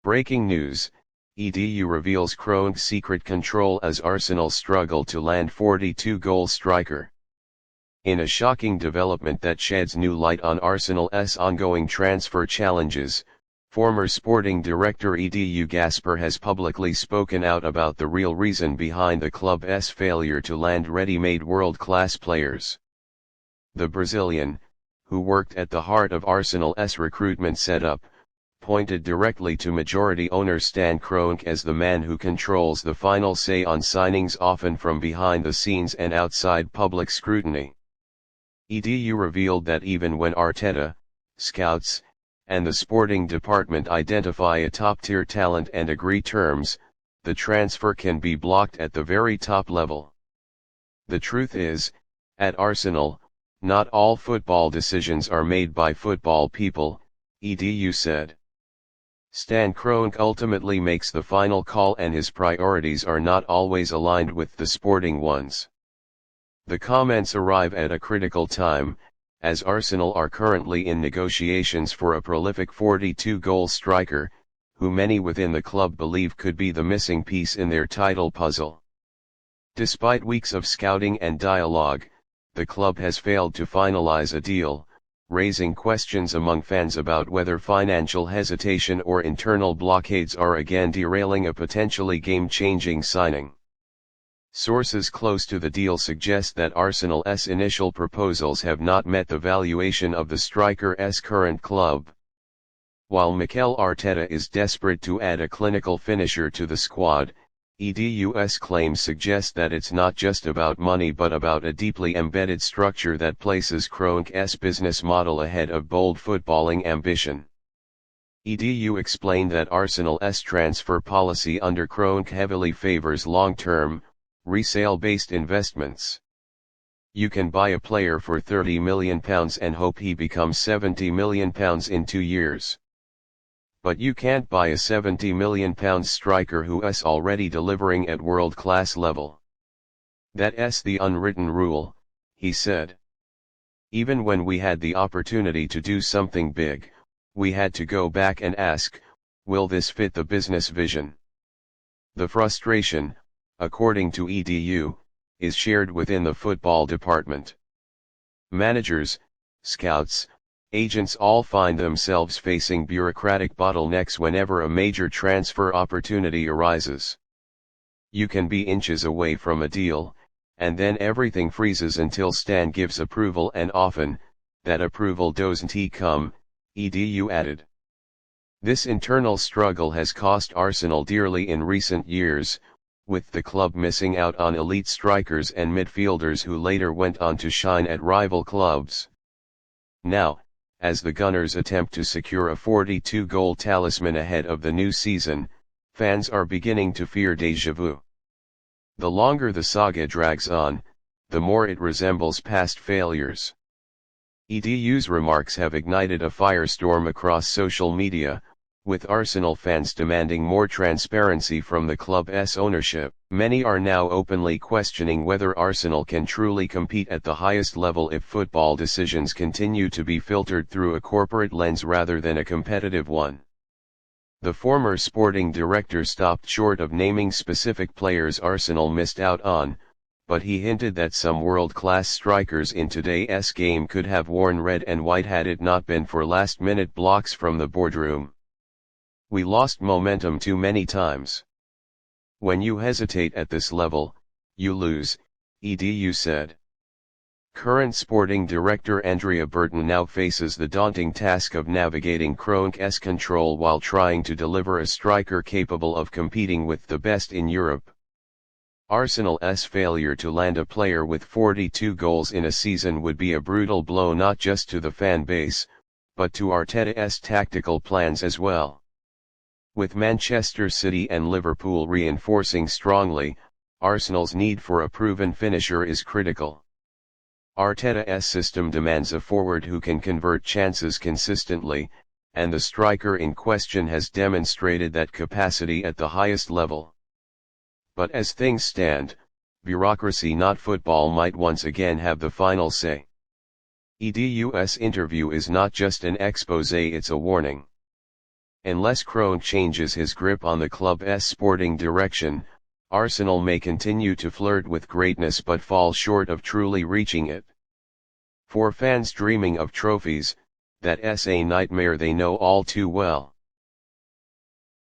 Breaking news, EDU reveals Kroenke's secret control as Arsenal struggle to land 42-goal striker. In a shocking development that sheds new light on Arsenal's ongoing transfer challenges, former sporting director Edu Gasper has publicly spoken out about the real reason behind the club's failure to land ready-made world-class players. The Brazilian, who worked at the heart of Arsenal's recruitment setup, pointed directly to majority owner Stan Kroenke as the man who controls the final say on signings, often from behind the scenes and outside public scrutiny. EDU revealed that even when Arteta, scouts, and the sporting department identify a top-tier talent and agree terms, the transfer can be blocked at the very top level. The truth is, at Arsenal, not all football decisions are made by football people, EDU said. Stan Kroenke ultimately makes the final call, and his priorities are not always aligned with the sporting ones. The comments arrive at a critical time, as Arsenal are currently in negotiations for a prolific 42-goal striker, who many within the club believe could be the missing piece in their title puzzle. Despite weeks of scouting and dialogue, the club has failed to finalize a deal, raising questions among fans about whether financial hesitation or internal blockades are again derailing a potentially game-changing signing. Sources close to the deal suggest that Arsenal's initial proposals have not met the valuation of the striker's current club. While Mikel Arteta is desperate to add a clinical finisher to the squad, EDU's claims suggest that it's not just about money but about a deeply embedded structure that places Kroenke'S business model ahead of bold footballing ambition. EDU explained that Arsenal's transfer policy under Kroenke heavily favors long-term, resale-based investments. You can buy a player for £30 million and hope he becomes £70 million in 2 years. But you can't buy a £70 million striker who's already delivering at world-class level. That's the unwritten rule, he said. Even when we had the opportunity to do something big, we had to go back and ask, will this fit the business vision? The frustration, according to EDU, is shared within the football department. Managers, scouts, agents all find themselves facing bureaucratic bottlenecks whenever a major transfer opportunity arises. You can be inches away from a deal, and then everything freezes until Stan gives approval, and often, that approval doesn't come, EDU added. This internal struggle has cost Arsenal dearly in recent years, with the club missing out on elite strikers and midfielders who later went on to shine at rival clubs. Now, as the Gooners attempt to secure a 42-goal talisman ahead of the new season, fans are beginning to fear déjà vu. The longer the saga drags on, the more it resembles past failures. EDU's remarks have ignited a firestorm across social media, with Arsenal fans demanding more transparency from the club's ownership. Many are now openly questioning whether Arsenal can truly compete at the highest level if football decisions continue to be filtered through a corporate lens rather than a competitive one. The former sporting director stopped short of naming specific players Arsenal missed out on, but he hinted that some world-class strikers in today's game could have worn red and white had it not been for last-minute blocks from the boardroom. We lost momentum too many times. When you hesitate at this level, you lose, EDU said. Current sporting director Andrea Burton now faces the daunting task of navigating Kroenke'S control while trying to deliver a striker capable of competing with the best in Europe. Arsenal's failure to land a player with 42 goals in a season would be a brutal blow not just to the fan base, but to Arteta's tactical plans as well. With Manchester City and Liverpool reinforcing strongly, Arsenal's need for a proven finisher is critical. Arteta's system demands a forward who can convert chances consistently, and the striker in question has demonstrated that capacity at the highest level. But as things stand, bureaucracy not football might once again have the final say. EDU's interview is not just an exposé, it's a warning. Unless Kroenke changes his grip on the club's sporting direction, Arsenal may continue to flirt with greatness but fall short of truly reaching it. For fans dreaming of trophies, that's a nightmare they know all too well.